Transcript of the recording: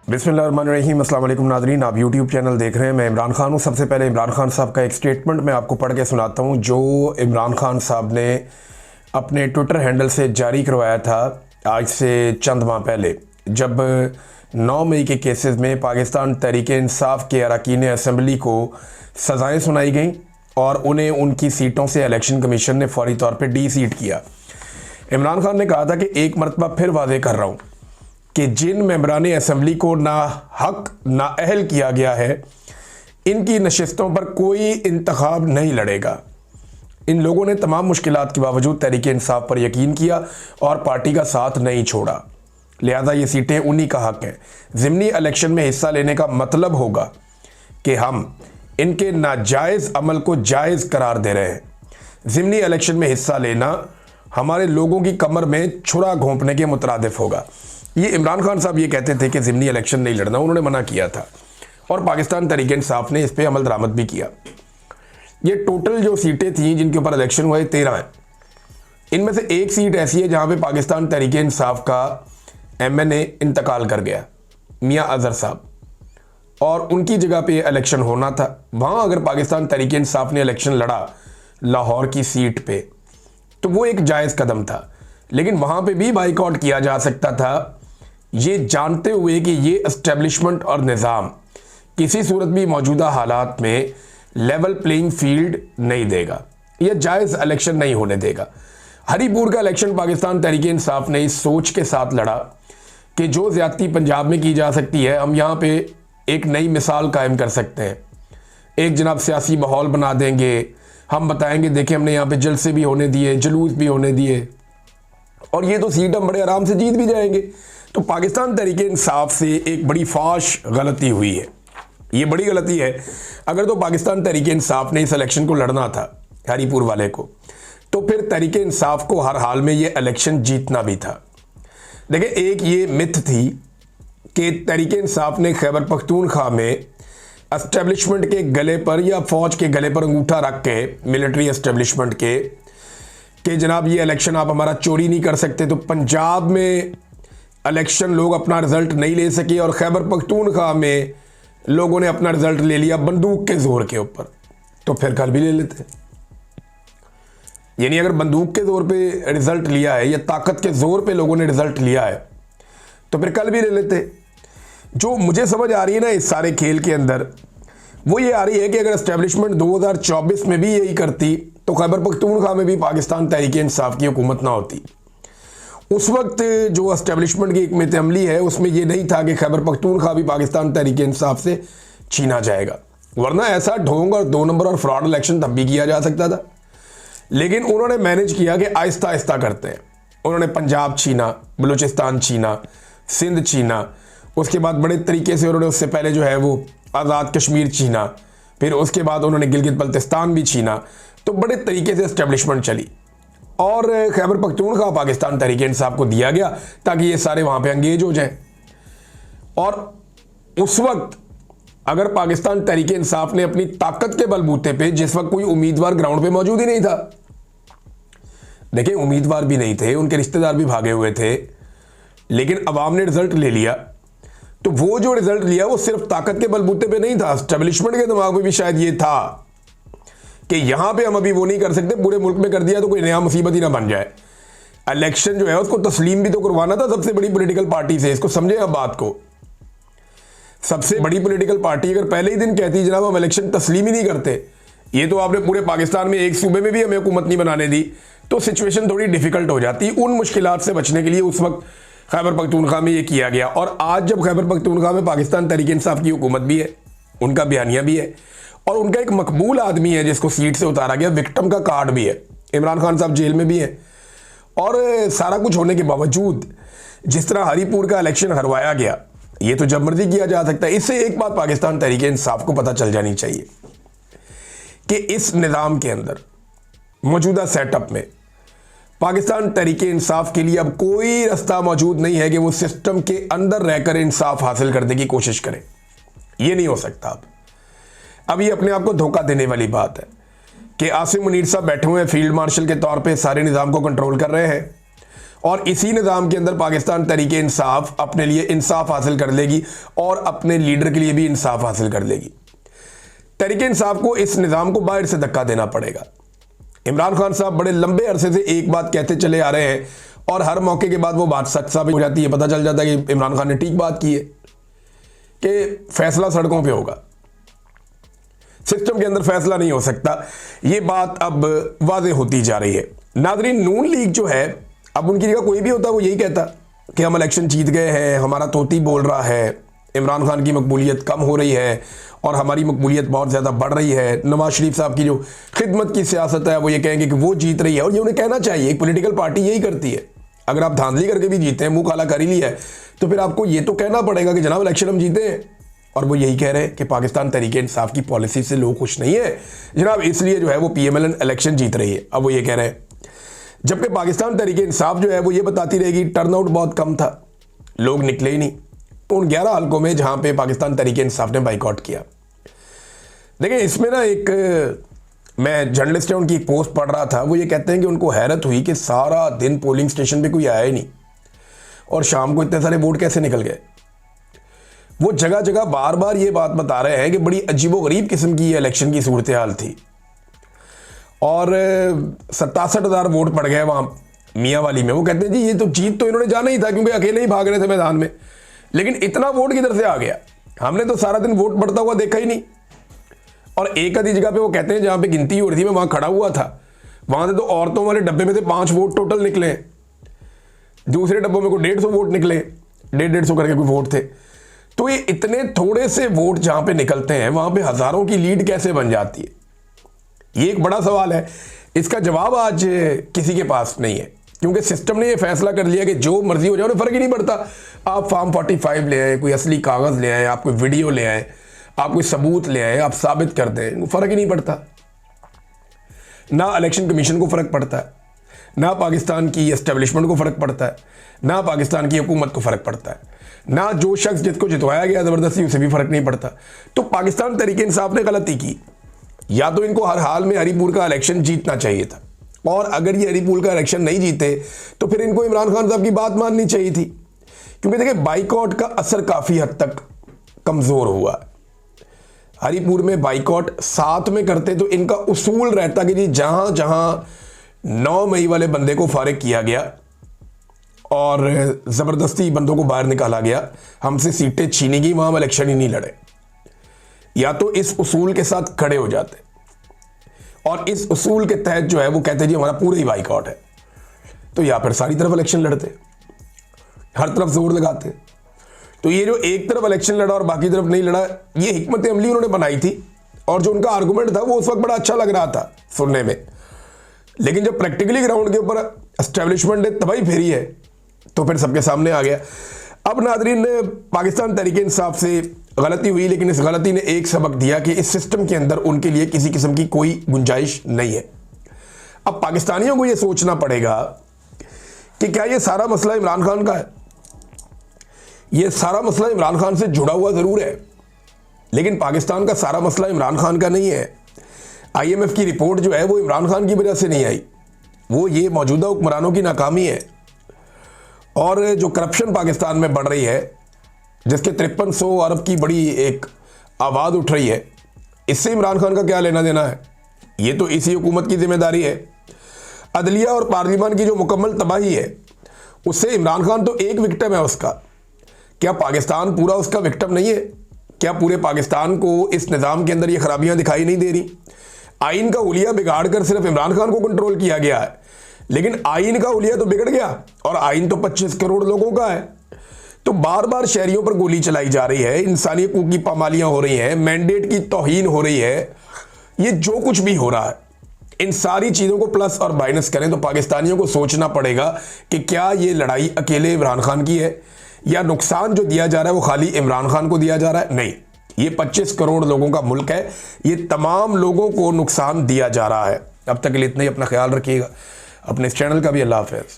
बिस्मिल्लाहिर्रहमानिर्रहीम। अस्सलाम वालेकुम नाज़रीन, आप यूट्यूब चैनल देख रहे हैं। मैं इमरान खान हूँ। सबसे पहले इमरान खान साहब का एक स्टेटमेंट मैं आपको पढ़ के सुनाता हूँ जो इमरान खान साहब ने अपने ट्विटर हैंडल से जारी करवाया था आज से चंद माह पहले, जब 9 मई के केसेस में पाकिस्तान तहरीक-ए-इंसाफ के अरकान असम्बली को सज़ाएँ सुनाई गईं और उन्हें उनकी सीटों से इलेक्शन कमीशन ने फौरी तौर पर डी सीट किया। इमरान खान ने कहा था कि एक मरतबा फिर वाज़े कर रहा हूँ कि जिन मेंबरान असम्बली को ना हक ना अहल किया गया है, इनकी नशिस्तों पर कोई इंतखाब नहीं लड़ेगा। इन लोगों ने तमाम मुश्किलात के बावजूद तहरीक इंसाफ पर यकीन किया और पार्टी का साथ नहीं छोड़ा, लिहाजा ये सीटें उन्हीं का हक हैं। ज़िमनी इलेक्शन में हिस्सा लेने का मतलब होगा कि हम इनके नाजायज़ अमल को जायज़ करार दे रहे हैं। ज़िमनी इलेक्शन में हिस्सा लेना हमारे लोगों की कमर में छुरा घोंपने के मुतरादिफ होगा। ये इमरान खान साहब ये कहते थे कि ज़िमनी इलेक्शन नहीं लड़ना, उन्होंने मना किया था और पाकिस्तान तहरीक इंसाफ ने इस पर अमल दरामद भी किया। ये टोटल जो सीटें थीं जिनके ऊपर इलेक्शन हुआ है 13 हैं। इनमें से एक सीट ऐसी है जहां पे पाकिस्तान तहरीक इंसाफ का MNA इंतकाल कर गया, मियाँ अजहर साहब, और उनकी जगह पे इलेक्शन होना था। वहाँ अगर पाकिस्तान तहरीक इंसाफ ने इलेक्शन लड़ा लाहौर की सीट पे तो वो एक जायज़ कदम था, लेकिन वहाँ पे भी बाइकआउट किया जा सकता था, ये जानते हुए कि ये एस्टेब्लिशमेंट और निज़ाम किसी सूरत भी मौजूदा हालात में लेवल प्लेइंग फील्ड नहीं देगा, यह जायज़ इलेक्शन नहीं होने देगा। हरीपुर का इलेक्शन पाकिस्तान तहरीक इंसाफ ने इस सोच के साथ लड़ा कि जो ज़्यादती पंजाब में की जा सकती है, हम यहाँ पे एक नई मिसाल कायम कर सकते हैं। एक जनाब सियासी माहौल बना देंगे, हम बताएंगे देखें हमने यहाँ पे जलसे भी होने दिए, जुलूस भी होने दिए और ये तो सीट हम बड़े आराम से जीत भी जाएंगे। तो पाकिस्तान तहरीक इंसाफ से एक बड़ी फाश गलती हुई है, ये बड़ी गलती है। अगर तो पाकिस्तान तहरीक इंसाफ ने इस इलेक्शन को लड़ना था हरीपुर वाले को, तो फिर तहरीक इंसाफ को हर हाल में ये इलेक्शन जीतना भी था। देखिए, एक ये मिथ थी कि तहरीक इंसाफ ने खैबर पख्तूनख्वा में एस्टेब्लिशमेंट के गले पर या फौज के गले पर अंगूठा रख के, मिलिट्री एस्टेब्लिशमेंट के, कि जनाब ये इलेक्शन आप हमारा चोरी नहीं कर सकते। तो पंजाब में इलेक्शन लोग अपना रिजल्ट नहीं ले सके और खैबर पख्तूनख्वा में लोगों ने अपना रिजल्ट ले लिया बंदूक के जोर के ऊपर, तो फिर कल भी ले लेते। यानी अगर बंदूक के जोर पे रिजल्ट लिया है या ताकत के जोर पे लोगों ने रिजल्ट लिया है तो फिर कल भी ले लेते। जो मुझे समझ आ रही है ना इस सारे खेल के अंदर, वो ये आ रही है कि अगर एस्टेब्लिशमेंट 2024 में भी यही करती तो खैबर पख्तूनख्वा में भी पाकिस्तान तहरीक इंसाफ की हुकूमत ना होती। उस वक्त जो एस्टेब्लिशमेंट की हिकमत अमली है उसमें यह नहीं था कि खैबर पख्तूनख्वा भी पाकिस्तान तहरीक इंसाफ से छीना जाएगा, वरना ऐसा ढोंग और 2 नंबर और फ्रॉड इलेक्शन तब भी किया जा सकता था। लेकिन उन्होंने मैनेज किया कि आहिस्ता आहिस्ता करते हैं। उन्होंने पंजाब छीना, बलूचिस्तान छीना, सिंध छीना, उसके बाद बड़े तरीके से उन्होंने उससे पहले जो है वो आज़ाद कश्मीर छीना, फिर उसके बाद उन्होंने गिलगित बल्तिस्तान भी छीना। तो बड़े तरीके से एस्टेब्लिशमेंट चली और खैबर पख्तूनख्वा पाकिस्तान तहरीक इंसाफ को दिया गया ताकि ये सारे वहाँ पे एंगेज हो जाएं। और उस वक्त अगर पाकिस्तान तहरीक इंसाफ ने अपनी ताकत के बलबूते पे, जिस वक्त कोई उम्मीदवार ग्राउंड पे मौजूद ही नहीं था, देखिए उम्मीदवार भी नहीं थे, उनके रिश्तेदार भी भागे हुए थे, लेकिन अवाम ने रिजल्ट ले लिया, तो वो जो रिजल्ट लिया वो सिर्फ ताकत के बलबूते पे नहीं था, एस्टेब्लिशमेंट के दिमाग में भी शायद ये था कि यहां पे हम अभी वो नहीं कर सकते, पूरे मुल्क में कर दिया तो कोई नया मुसीबत ही ना बन जाए। इलेक्शन जो है उसको तस्लीम भी तो करवाना था सबसे बड़ी पॉलिटिकल पार्टी से। इसको समझे आप बात को। सबसे बड़ी पॉलिटिकल पार्टी अगर पहले ही दिन कहती जनाब हम इलेक्शन तस्लीम ही नहीं करते, ये तो आपने पूरे पाकिस्तान में एक सूबे में भी हमें हुकूमत नहीं बनाने दी, तो सिचुएशन थोड़ी डिफिकल्ट हो जाती। उन मुश्किलात से बचने के लिए उस वक्त खैबर पख्तूनख्वा में ये किया गया। और आज जब खैबर पख्तूनख्वा में पाकिस्तान तहरीक इंसाफ की हुकूमत भी है, उनका बयानिया भी है और उनका एक मकबूल आदमी है जिसको सीट से उतारा गया, विक्टिम का कार्ड भी है, इमरान खान साहब जेल में भी है, और सारा कुछ होने के बावजूद जिस तरह हरीपुर का इलेक्शन हरवाया गया, ये तो जब मर्जी किया जा सकता है। इससे एक बात पाकिस्तान तहरीक इंसाफ को पता चल जानी चाहिए कि इस निज़ाम के अंदर मौजूदा सेटअप में पाकिस्तान तहरीक इंसाफ के लिए अब कोई रास्ता मौजूद नहीं है कि वो सिस्टम के अंदर रहकर इंसाफ हासिल करने की कोशिश करें। ये नहीं हो सकता। अब ये अपने आप को धोखा देने वाली बात है कि आसिम मुनीर साहब बैठे हुए हैं फील्ड मार्शल के तौर पे, सारे निज़ाम को कंट्रोल कर रहे हैं और इसी निज़ाम के अंदर पाकिस्तान तहरीके इंसाफ अपने लिए इंसाफ हासिल कर लेगी और अपने लीडर के लिए भी इंसाफ हासिल कर लेगी। तहरीके इंसाफ को इस निज़ाम को बाहर से धक्का देना पड़ेगा। इमरान खान साहब बड़े लंबे अरसे से एक बात कहते चले आ रहे हैं और हर मौके के बाद वो बात सच साबित हो जाती है। पता चल जाता है कि इमरान खान ने ठीक बात की है कि फैसला सड़कों पे होगा, सिस्टम के अंदर फैसला नहीं हो सकता। ये बात अब वाज़ेह होती जा रही है। नाज़रीन, नून लीग जो है, अब उनकी जगह कोई भी होता वो यही कहता कि हम इलेक्शन जीत गए हैं, हमारा तोती बोल रहा है, इमरान खान की मकबूलियत कम हो रही है और हमारी मकबूलियत बहुत ज़्यादा बढ़ रही है। नवाज शरीफ साहब की जो खिदमत की सियासत है वो ये कहेंगे कि वो जीत रही है, और ये उन्हें कहना चाहिए। एक पॉलिटिकल पार्टी यही करती है। अगर आप धांधली करके भी जीते हैं, मुंह काला कर ही लिया है, तो फिर आपको ये तो कहना पड़ेगा कि जनाब इलेक्शन हम जीते हैं। और वो यही कह रहे हैं कि पाकिस्तान तहरीके इंसाफ की पॉलिसी से लोग खुश नहीं है जनाब, इसलिए जो है वो PMLN इलेक्शन जीत रही है। अब वो ये कह रहे हैं, जबकि पाकिस्तान तहरीके इंसाफ जो है वो ये बताती रहेगी टर्नआउट बहुत कम था, लोग निकले ही नहीं उन 11 हल्कों में जहां पे पाकिस्तान तहरीके इंसाफ ने बाइकआउट किया। देखिए, इसमें ना एक मैं जर्नलिस्ट है उनकी एक पोस्ट पढ़ रहा था, वो ये कहते हैं कि उनको हैरत हुई कि सारा दिन पोलिंग स्टेशन पे कोई आया ही नहीं और शाम को इतने सारे वोट कैसे निकल गए। वो जगह जगह बार बार ये बात बता रहे हैं कि बड़ी अजीबोगरीब किस्म की ये इलेक्शन की सूरत हाल थी और 67,000 वोट पड़ गए वहाँ मियाँ वाली में। वो कहते हैं जी ये तो जीत तो इन्होंने जाना ही था क्योंकि अकेले ही भाग रहे थे मैदान में, लेकिन इतना वोट किधर से आ गया, हमने तो सारा दिन वोट पड़ता हुआ देखा ही नहीं। और एक आधी जगह पे वो कहते हैं जहाँ पे गिनती हो रही थी, मैं वहाँ खड़ा हुआ था, वहाँ से तो औरतों वाले डब्बे में से 5 वोट टोटल निकले, दूसरे डब्बों में को 150 वोट निकले, 150 करके कोई वोट थे। तो ये इतने थोड़े से वोट जहाँ पे निकलते हैं वहाँ पे हज़ारों की लीड कैसे बन जाती है, ये एक बड़ा सवाल है। इसका जवाब आज किसी के पास नहीं है क्योंकि सिस्टम ने ये फैसला कर लिया कि जो मर्जी हो जाए उन्हें फ़र्क ही नहीं पड़ता। आप फॉर्म 45 ले आए, कोई असली कागज़ ले आए, आप कोई वीडियो ले आए, आप कोई सबूत ले आए, आप साबित कर दें, फ़र्क ही नहीं पड़ता। ना इलेक्शन कमीशन को फ़र्क पड़ता है, ना पाकिस्तान की एस्टेब्लिशमेंट को फ़र्क पड़ता है, ना पाकिस्तान की हुकूमत को फ़र्क पड़ता है, ना जो शख्स जिसको जितवाया गया ज़बरदस्ती उसे भी फ़र्क नहीं पड़ता। तो पाकिस्तान तहरीके इंसाफ ने गलती की। या तो इनको हर हाल में हरीपुर का इलेक्शन जीतना चाहिए था, और अगर ये हरीपुर का इलेक्शन नहीं जीते तो फिर इनको इमरान खान साहब की बात माननी चाहिए थी। क्योंकि देखिए, बाइकआउट का असर काफ़ी हद तक कमज़ोर हुआ। हरीपुर में बाइकआउट साथ में करते तो इनका उसूल रहता कि जी जहां जहां 9 मई वाले बंदे को फारिग किया गया और ज़बरदस्ती बंदों को बाहर निकाला गया, हमसे सीटें छीनी गई, वहां हम इलेक्शन ही नहीं लड़े। या तो इस उसूल के साथ खड़े हो जाते और इस उसूल के तहत जो है वो कहते जी हमारा पूरा ही बाइकआउट है, तो या फिर सारी तरफ इलेक्शन लड़ते, हर तरफ जोर लगाते। तो ये जो एक तरफ इलेक्शन लड़ा और बाकी तरफ नहीं लड़ा, ये हिकमत अमली उन्होंने बनाई थी और जो उनका आर्गूमेंट था वो उस वक्त बड़ा अच्छा लग रहा था सुनने में, लेकिन जब प्रैक्टिकली ग्राउंड के ऊपर एस्टेब्लिशमेंट ने तबाही फेरी है तो फिर सबके सामने आ गया। अब नाज़रीन, पाकिस्तान तहरीके इंसाफ से गलती हुई, लेकिन इस गलती ने एक सबक दिया कि इस सिस्टम के अंदर उनके लिए किसी किस्म की कोई गुंजाइश नहीं है। अब पाकिस्तानियों को यह सोचना पड़ेगा कि क्या ये सारा मसला इमरान खान का है। ये सारा मसला इमरान खान से जुड़ा हुआ ज़रूर है, लेकिन पाकिस्तान का सारा मसला इमरान खान का नहीं है। IMF की रिपोर्ट जो है वो इमरान खान की वजह से नहीं आई, वो ये मौजूदा हुक्मरानों की नाकामी है। और जो करप्शन पाकिस्तान में बढ़ रही है, जिसके 5300 अरब की बड़ी एक आवाज़ उठ रही है, इससे इमरान खान का क्या लेना देना है, ये तो इसी हुकूमत की जिम्मेदारी है। अदलिया और पार्लियामान की जो मुकम्मल तबाही है, उससे इमरान खान तो एक विक्टिम है उसका। क्या पाकिस्तान पूरा उसका विक्टिम नहीं है? क्या पूरे पाकिस्तान को इस निज़ाम के अंदर ये खराबियां दिखाई नहीं दे रही? आइन का हुलिया बिगाड़ कर सिर्फ इमरान खान को कंट्रोल किया गया है, लेकिन आइन का हुलिया तो बिगड़ गया और आइन तो 25 करोड़ लोगों का है। तो बार बार शहरियों पर गोली चलाई जा रही है, इंसानी हकूक़ की पामालियां हो रही हैं, मैंडेट की तौहीन हो रही है। ये जो कुछ भी हो रहा है, इन सारी चीज़ों को प्लस और माइनस करें तो पाकिस्तानियों को सोचना पड़ेगा कि क्या ये लड़ाई अकेले इमरान खान की है, या नुकसान जो दिया जा रहा है वो खाली इमरान खान को दिया जा रहा है। नहीं, ये 25 करोड़ लोगों का मुल्क है, ये तमाम लोगों को नुकसान दिया जा रहा है। अब तक के लिए इतना ही, अपना ख्याल रखिएगा, अपने इस चैनल का भी। अल्लाह हाफ़िज़।